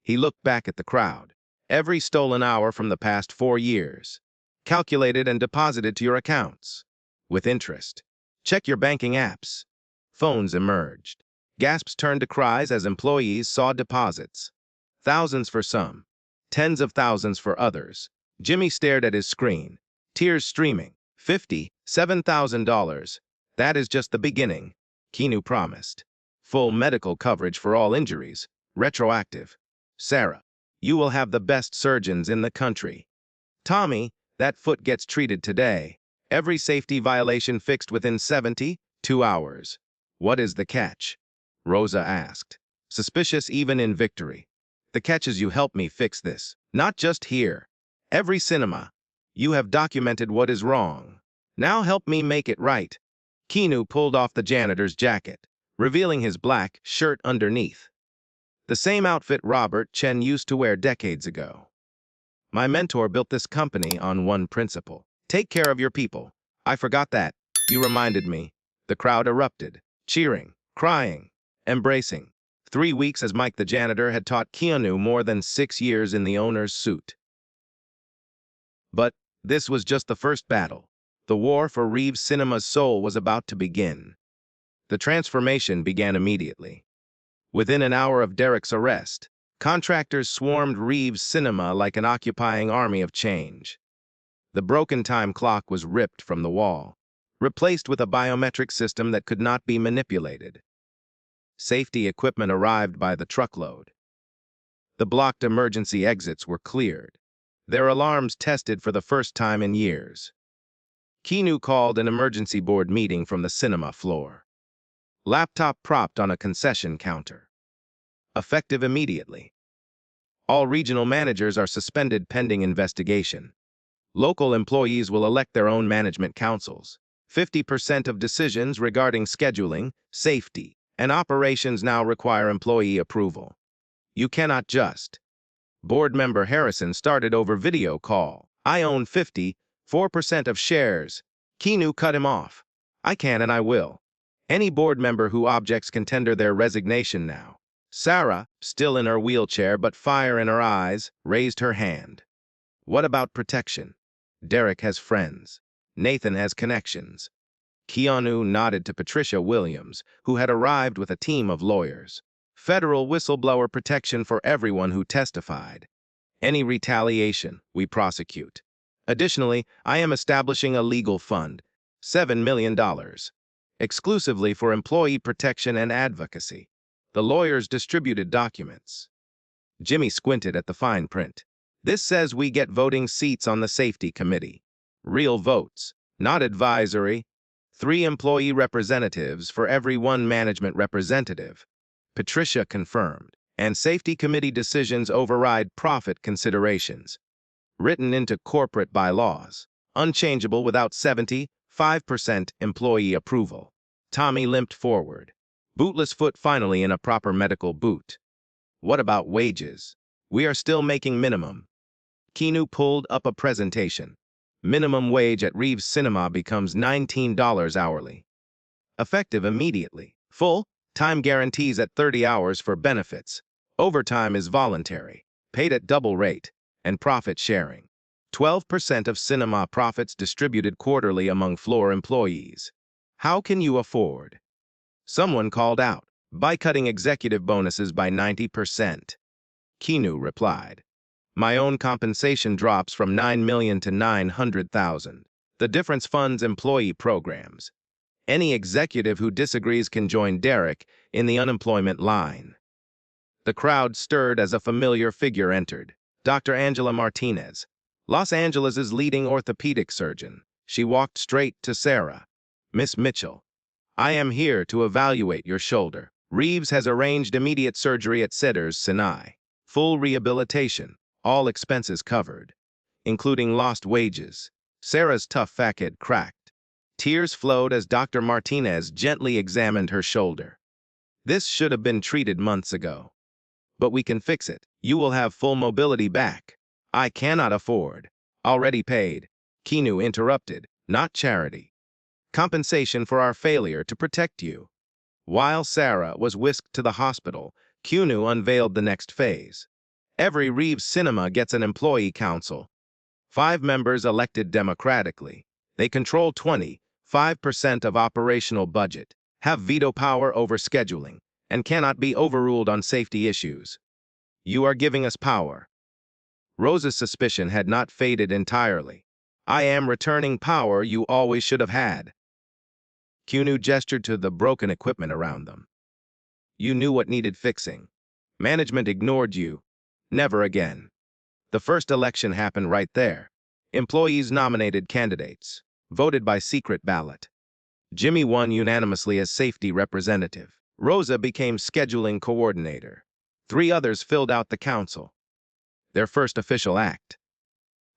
He looked back at the crowd. Every stolen hour from the past 4 years. Calculated and deposited to your accounts. With interest. Check your banking apps. Phones emerged. Gasps turned to cries as employees saw deposits. Thousands for some. Tens of thousands for others. Jimmy stared at his screen. Tears streaming. $57,000. That is just the beginning, Keanu promised. Full medical coverage for all injuries. Retroactive. Sarah, you will have the best surgeons in the country. Tommy, that foot gets treated today. Every safety violation fixed within 72 hours. What is the catch? Rosa asked. Suspicious even in victory. The catch is you help me fix this. Not just here. Every cinema. You have documented what is wrong. Now help me make it right. Keanu pulled off the janitor's jacket, revealing his black shirt underneath. The same outfit Robert Chen used to wear decades ago. My mentor built this company on one principle. Take care of your people. I forgot that. You reminded me. The crowd erupted, cheering, crying, embracing. 3 weeks as Mike the janitor had taught Keanu more than 6 years in the owner's suit. But this was just the first battle. The war for Reeves Cinema's soul was about to begin. The transformation began immediately. Within an hour of Derek's arrest, contractors swarmed Reeves Cinema like an occupying army of change. The broken time clock was ripped from the wall, replaced with a biometric system that could not be manipulated. Safety equipment arrived by the truckload. The blocked emergency exits were cleared, their alarms tested for the first time in years. Keanu called an emergency board meeting from the cinema floor. Laptop propped on a concession counter. Effective immediately. All regional managers are suspended pending investigation. Local employees will elect their own management councils. 50% of decisions regarding scheduling, safety, and operations now require employee approval. You cannot just. Board member Harrison started over video call. I own 54% of shares. Keanu cut him off. I can and I will. Any board member who objects can tender their resignation now. Sarah, still in her wheelchair but fire in her eyes, raised her hand. What about protection? Derek has friends. Nathan has connections. Keanu nodded to Patricia Williams, who had arrived with a team of lawyers. Federal whistleblower protection for everyone who testified. Any retaliation, we prosecute. Additionally, I am establishing a legal fund, $7 million, exclusively for employee protection and advocacy. The lawyers distributed documents. Jimmy squinted at the fine print. This says we get voting seats on the safety committee. Real votes, not advisory. 3 employee representatives for every 1 management representative. Patricia confirmed. And safety committee decisions override profit considerations. Written into corporate bylaws. Unchangeable without 75% employee approval. Tommy limped forward. Bootless foot finally in a proper medical boot. What about wages? We are still making minimum. Keanu pulled up a presentation. Minimum wage at Reeves Cinema becomes $19 hourly. Effective immediately. Full time guarantees at 30 hours for benefits. Overtime is voluntary, paid at double rate, and profit sharing. 12% of cinema profits distributed quarterly among floor employees. How can you afford? Someone called out, by cutting executive bonuses by 90%. Keanu replied, my own compensation drops from $9 million to $900,000. The difference funds employee programs. Any executive who disagrees can join Derek in the unemployment line. The crowd stirred as a familiar figure entered. Dr. Angela Martinez, Los Angeles' leading orthopedic surgeon. She walked straight to Sarah. Miss Mitchell, I am here to evaluate your shoulder. Reeves has arranged immediate surgery at Cedars Sinai. Full rehabilitation, all expenses covered, including lost wages. Sarah's tough facade cracked. Tears flowed as Dr. Martinez gently examined her shoulder. This should have been treated months ago. But we can fix it. You will have full mobility back. I cannot afford. Already paid. Keanu interrupted. Not charity. Compensation for our failure to protect you. While Sarah was whisked to the hospital, Keanu unveiled the next phase. Every Reeves Cinema gets an employee council. 5 members elected democratically. They control 25% of operational budget, have veto power over scheduling, and cannot be overruled on safety issues. You are giving us power. Rosa's suspicion had not faded entirely. I am returning power you always should have had. Keanu gestured to the broken equipment around them. You knew what needed fixing. Management ignored you. Never again. The first election happened right there. Employees nominated candidates, voted by secret ballot. Jimmy won unanimously as safety representative. Rosa became scheduling coordinator. 3 others filled out the council, their first official act.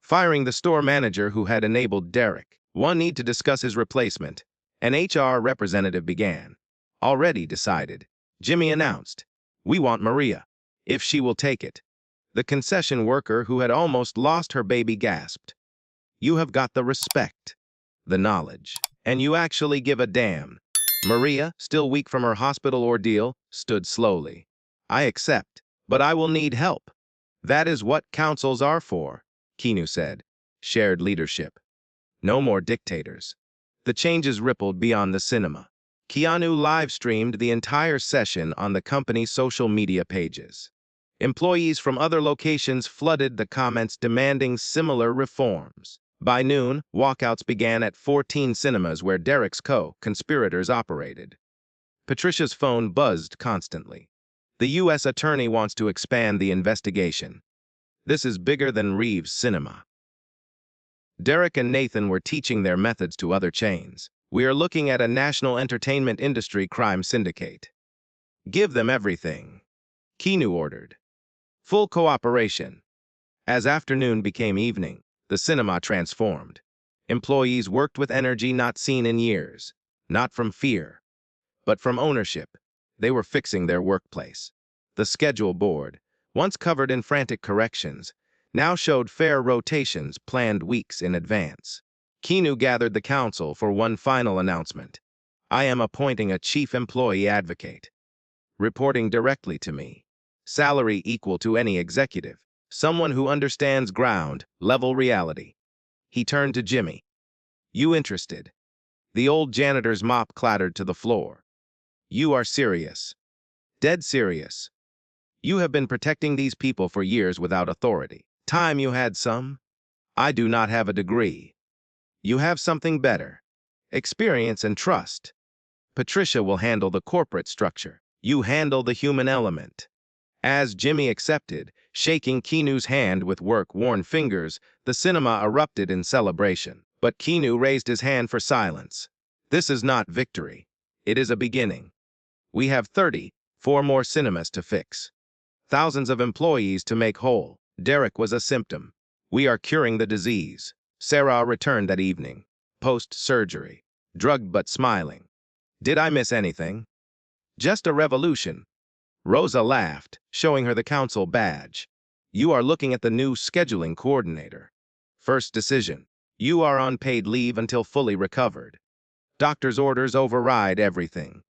Firing the store manager who had enabled Derek. One need to discuss his replacement. An HR representative began. Already decided. Jimmy announced, "We want Maria, if she will take it." The concession worker who had almost lost her baby gasped. "You have got the respect, the knowledge, and you actually give a damn." Maria, still weak from her hospital ordeal, stood slowly. "I accept, but I will need help." "That is what councils are for," Keanu said. "Shared leadership. No more dictators." The changes rippled beyond the cinema. Keanu live-streamed the entire session on the company's social media pages. Employees from other locations flooded the comments demanding similar reforms. By noon, walkouts began at 14 cinemas where Derek's co-conspirators operated. Patricia's phone buzzed constantly. "The U.S. attorney wants to expand the investigation. This is bigger than Reeves' cinema." Derek and Nathan were teaching their methods to other chains. "We are looking at a national entertainment industry crime syndicate. Give them everything," Keanu ordered. "Full cooperation." As afternoon became evening, the cinema transformed. Employees worked with energy not seen in years, not from fear, but from ownership. They were fixing their workplace. The schedule board, once covered in frantic corrections, now showed fair rotations planned weeks in advance. Keanu gathered the council for one final announcement. "I am appointing a chief employee advocate, reporting directly to me. Salary equal to any executive. Someone who understands ground-level reality." He turned to Jimmy. "You interested?" The old janitor's mop clattered to the floor. "You are serious." "Dead serious. You have been protecting these people for years without authority. Time you had some. I do not have a degree. You have something better. Experience and trust. Patricia will handle the corporate structure. You handle the human element." As Jimmy accepted, shaking Keanu's hand with work-worn fingers, the cinema erupted in celebration. But Keanu raised his hand for silence. "This is not victory. It is a beginning. We have 34 more cinemas to fix. Thousands of employees to make whole. Derek was a symptom. We are curing the disease." Sarah returned that evening, post-surgery, drugged but smiling. "Did I miss anything?" "Just a revolution." Rosa laughed, showing her the council badge. "You are looking at the new scheduling coordinator. First decision. You are on paid leave until fully recovered. Doctor's orders override everything."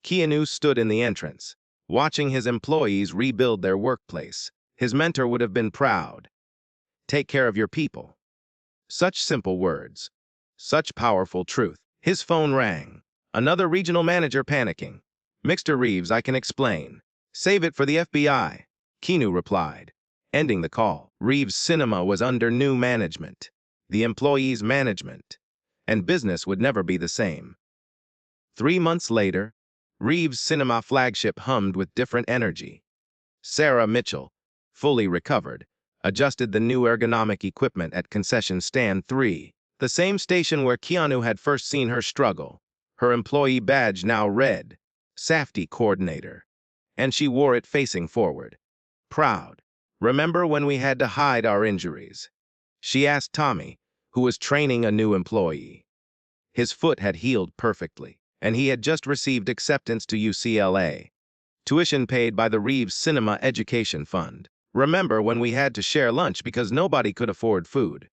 Keanu stood in the entrance, watching his employees rebuild their workplace. His mentor would have been proud. Take care of your people. Such simple words. Such powerful truth. His phone rang. Another regional manager panicking. "Mr. Reeves, I can explain." "Save it for the FBI," Keanu replied, ending the call. Reeves' cinema was under new management, the employees' management, and business would never be the same. 3 months later, Reeves' cinema flagship hummed with different energy. Sarah Mitchell, fully recovered, adjusted the new ergonomic equipment at concession stand 3, the same station where Keanu had first seen her struggle. Her employee badge now read, "Safety Coordinator," and she wore it facing forward. Proud. "Remember when we had to hide our injuries?" she asked Tommy, who was training a new employee. His foot had healed perfectly, and he had just received acceptance to UCLA. Tuition paid by the Reeves Cinema Education Fund. "Remember when we had to share lunch because nobody could afford food?"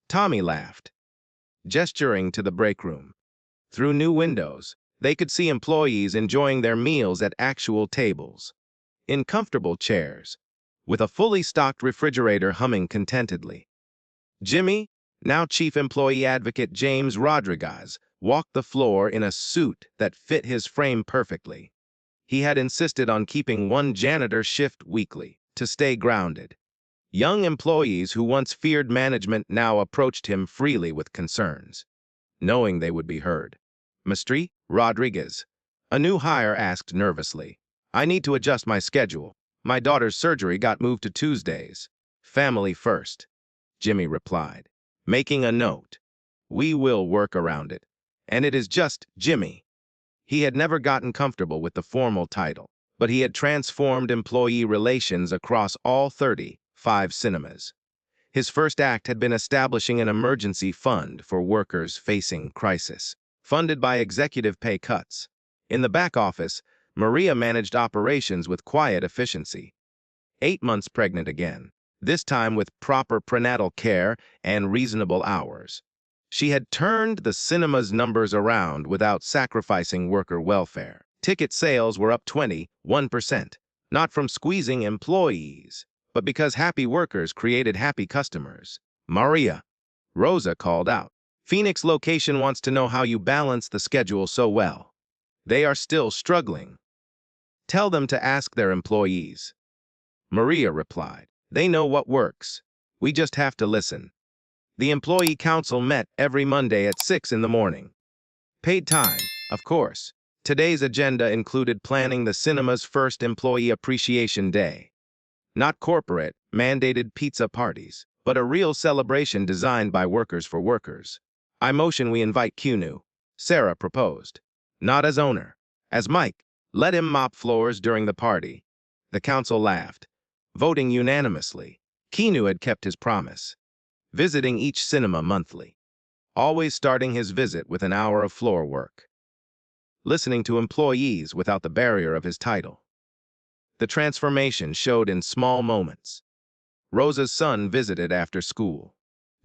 Tommy laughed, gesturing to the break room. Through new windows, they could see employees enjoying their meals at actual tables, in comfortable chairs, with a fully stocked refrigerator humming contentedly. Jimmy, now Chief Employee Advocate James Rodriguez, walked the floor in a suit that fit his frame perfectly. He had insisted on keeping one janitor shift weekly to stay grounded. Young employees who once feared management now approached him freely with concerns, knowing they would be heard. "Mr. Rodriguez," a new hire asked nervously, "I need to adjust my schedule. My daughter's surgery got moved to Tuesdays." "Family first," Jimmy replied, making a note. "We will work around it." And it is just Jimmy. He had never gotten comfortable with the formal title, but he had transformed employee relations across all 35 cinemas. His first act had been establishing an emergency fund for workers facing crisis, funded by executive pay cuts. In the back office, Maria managed operations with quiet efficiency. 8 months pregnant again, this time with proper prenatal care and reasonable hours. She had turned the cinema's numbers around without sacrificing worker welfare. Ticket sales were up 21%, not from squeezing employees, but because happy workers created happy customers. Maria, Rosa called out. Phoenix location wants to know how you balance the schedule so well. They are still struggling. Tell them to ask their employees. Maria replied. They know what works. We just have to listen. The employee council met every Monday at 6 in the morning. Paid time, of course. Today's agenda included planning the cinema's first Employee Appreciation Day. Not corporate, mandated pizza parties, but a real celebration designed by workers for workers. I motion we invite Keanu, Sarah proposed. Not as owner, as Mike. Let him mop floors during the party. The council laughed, voting unanimously. Keanu had kept his promise, visiting each cinema monthly, always starting his visit with an hour of floor work, listening to employees without the barrier of his title. The transformation showed in small moments. Rosa's son visited after school,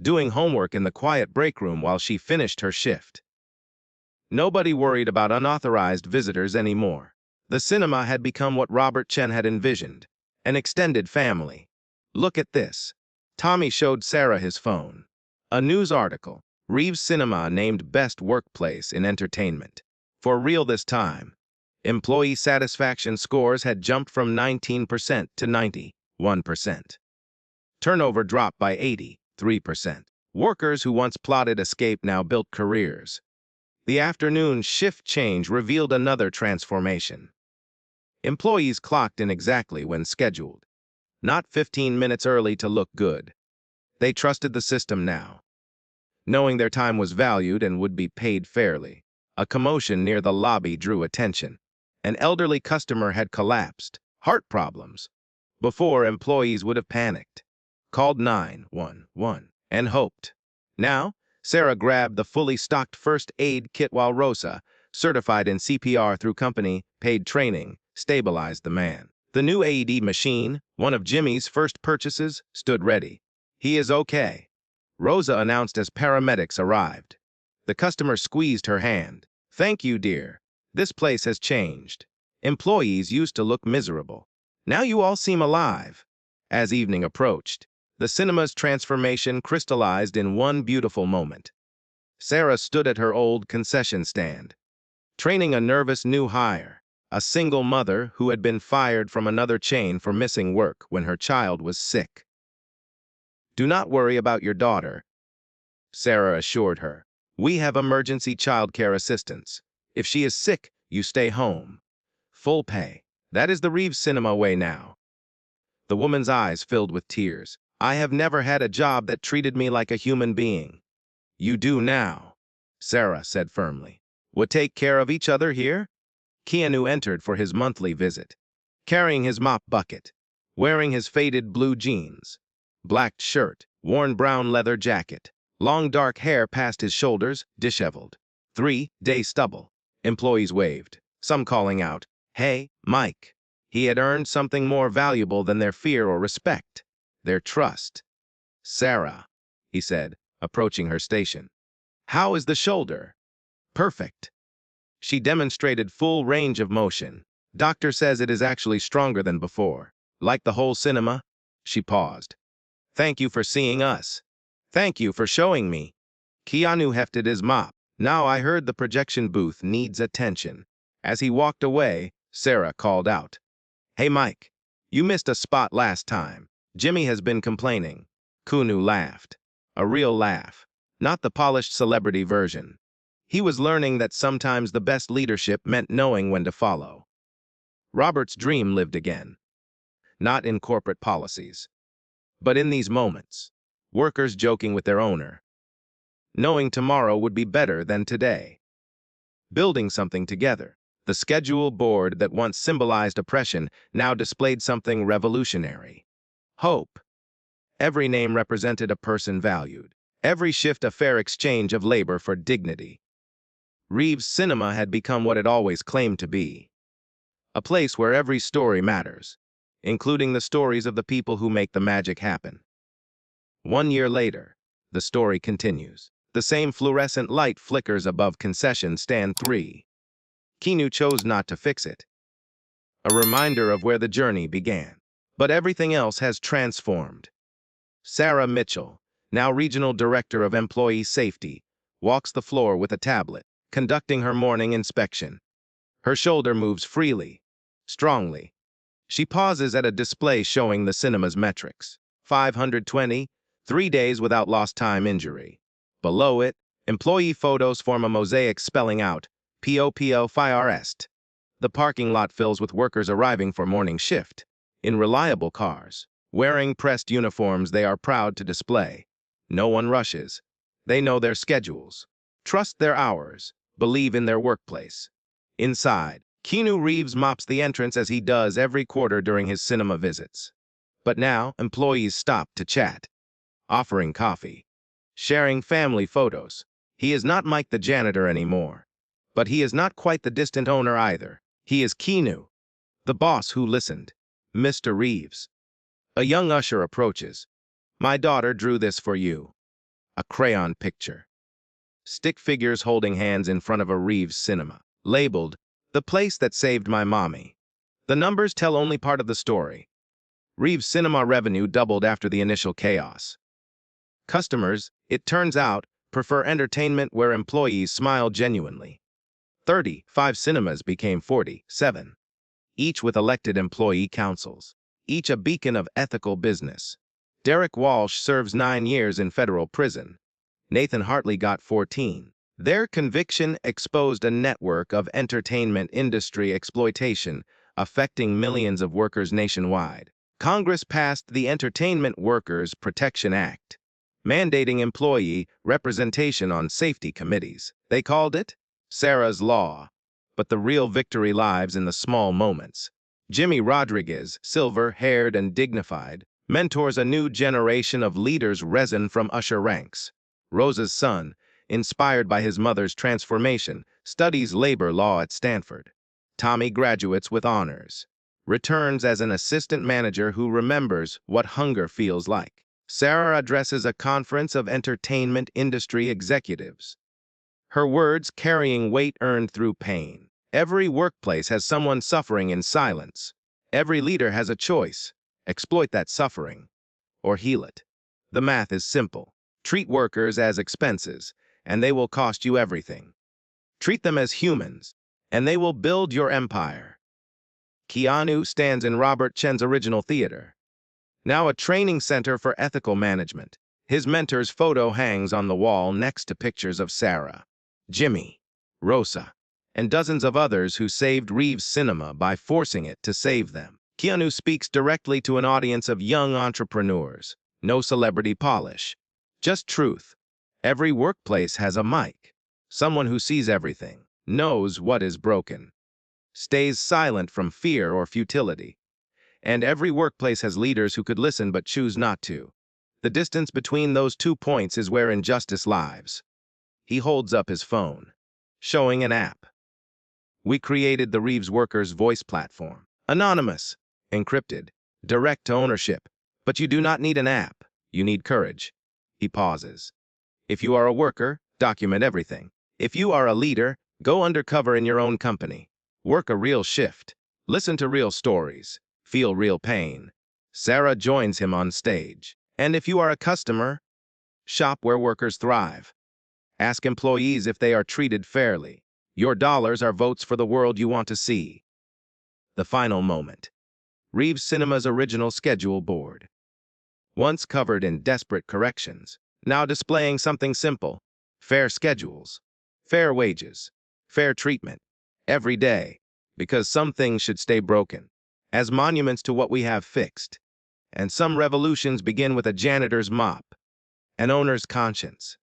doing homework in the quiet break room while she finished her shift. Nobody worried about unauthorized visitors anymore. The cinema had become what Robert Chen had envisioned, an extended family. Look at this. Tommy showed Sarah his phone. A news article, Reeves Cinema named Best Workplace in Entertainment. For real this time. Employee satisfaction scores had jumped from 19% to 91%. Turnover dropped by 83%. Workers who once plotted escape now built careers. The afternoon shift change revealed another transformation. Employees clocked in exactly when scheduled, not 15 minutes early to look good. They trusted the system now, knowing their time was valued and would be paid fairly. A commotion near the lobby drew attention. An elderly customer had collapsed, heart problems. Before, employees would have panicked, called 911, and hoped. Now, Sarah grabbed the fully stocked first aid kit while Rosa, certified in CPR through company-paid training, stabilized the man. The new AED machine, one of Jimmy's first purchases, stood ready. He is okay, Rosa announced as paramedics arrived. The customer squeezed her hand. Thank you, dear. This place has changed. Employees used to look miserable. Now you all seem alive. As evening approached, the cinema's transformation crystallized in one beautiful moment. Sarah stood at her old concession stand, training a nervous new hire, a single mother who had been fired from another chain for missing work when her child was sick. Do not worry about your daughter, Sarah assured her. We have emergency childcare assistance. If she is sick, you stay home. Full pay. That is the Reeves Cinema way now. The woman's eyes filled with tears. I have never had a job that treated me like a human being. You do now, Sarah said firmly. We'll take care of each other here? Keanu entered for his monthly visit, carrying his mop bucket, wearing his faded blue jeans, black shirt, worn brown leather jacket, long dark hair past his shoulders, disheveled. 3-day stubble. Employees waved, some calling out, Hey, Mike. He had earned something more valuable than their fear or respect, their trust. Sarah, he said, approaching her station. How is the shoulder? Perfect. She demonstrated full range of motion. Doctor says it is actually stronger than before. Like the whole cinema? She paused. Thank you for seeing us. Thank you for showing me. Keanu hefted his mop. Now I heard the projection booth needs attention. As he walked away, Sarah called out. Hey Mike, you missed a spot last time. Jimmy has been complaining. Keanu laughed. A real laugh, not the polished celebrity version. He was learning that sometimes the best leadership meant knowing when to follow. Robert's dream lived again. Not in corporate policies, but in these moments. Workers joking with their owner, knowing tomorrow would be better than today. Building something together. The schedule board that once symbolized oppression now displayed something revolutionary. Hope. Every name represented a person valued. Every shift a fair exchange of labor for dignity. Reeves' cinema had become what it always claimed to be. A place where every story matters, including the stories of the people who make the magic happen. 1 year later, the story continues. The same fluorescent light flickers above concession stand 3. Keanu chose not to fix it. A reminder of where the journey began. But everything else has transformed. Sarah Mitchell, now Regional Director of Employee Safety, walks the floor with a tablet, conducting her morning inspection. Her shoulder moves freely, strongly. She pauses at a display showing the cinema's metrics. 520, 3 days without lost time injury. Below it, employee photos form a mosaic spelling out, POPO FIREST. The parking lot fills with workers arriving for morning shift, in reliable cars. Wearing pressed uniforms they are proud to display. No one rushes. They know their schedules. Trust their hours. Believe in their workplace. Inside, Keanu Reeves mops the entrance as he does every quarter during his cinema visits. But now, employees stop to chat, offering coffee, sharing family photos. He is not Mike the janitor anymore. But he is not quite the distant owner either. He is Keanu, the boss who listened. Mr. Reeves. A young usher approaches. My daughter drew this for you. A crayon picture. Stick figures holding hands in front of a Reeves cinema, labeled, The Place That Saved My Mommy. The numbers tell only part of the story. Reeves' cinema revenue doubled after the initial chaos. Customers, it turns out, prefer entertainment where employees smile genuinely. 35 cinemas became 47, each with elected employee councils, each a beacon of ethical business. Derek Walsh serves 9 years in federal prison. Nathan Hartley got 14. Their conviction exposed a network of entertainment industry exploitation affecting millions of workers nationwide. Congress passed the Entertainment Workers Protection Act, mandating employee representation on safety committees. They called it Sarah's Law, but the real victory lies in the small moments. Jimmy Rodriguez, silver-haired and dignified, mentors a new generation of leaders risen from usher ranks. Rosa's son, inspired by his mother's transformation, studies labor law at Stanford. Tommy graduates with honors, returns as an assistant manager who remembers what hunger feels like. Sarah addresses a conference of entertainment industry executives, her words carrying weight earned through pain. Every workplace has someone suffering in silence. Every leader has a choice: exploit that suffering or heal it. The math is simple. Treat workers as expenses, and they will cost you everything. Treat them as humans, and they will build your empire. Keanu stands in Robert Chen's original theater, now a training center for ethical management. His mentor's photo hangs on the wall next to pictures of Sarah, Jimmy, Rosa, and dozens of others who saved Reeves' cinema by forcing it to save them. Keanu speaks directly to an audience of young entrepreneurs. No celebrity polish, just truth. Every workplace has a mic. Someone who sees everything, knows what is broken, stays silent from fear or futility. And every workplace has leaders who could listen but choose not to. The distance between those 2 points is where injustice lies. He holds up his phone, showing an app. We created the Reeves Workers Voice Platform. Anonymous, encrypted, direct to ownership. But you do not need an app. You need courage. He pauses. If you are a worker, document everything. If you are a leader, go undercover in your own company. Work a real shift. Listen to real stories. Feel real pain. Sarah joins him on stage. And if you are a customer, shop where workers thrive. Ask employees if they are treated fairly. Your dollars are votes for the world you want to see. The final moment. Reeves Cinema's original schedule board. Once covered in desperate corrections, now displaying something simple: fair schedules, fair wages, fair treatment, every day, because some things should stay broken, as monuments to what we have fixed. And some revolutions begin with a janitor's mop, an owner's conscience,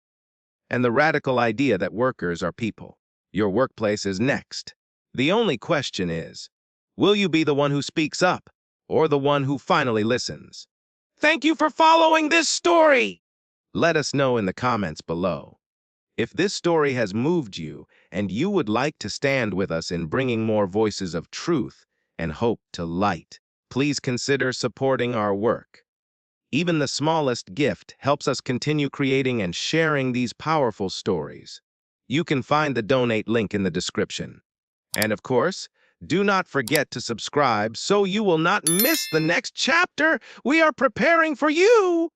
and the radical idea that workers are people. Your workplace is next. The only question is, will you be the one who speaks up or the one who finally listens? Thank you for following this story! Let us know in the comments below. If this story has moved you and you would like to stand with us in bringing more voices of truth and hope to light, please consider supporting our work. Even the smallest gift helps us continue creating and sharing these powerful stories. You can find the donate link in the description. And of course, do not forget to subscribe so you will not miss the next chapter we are preparing for you.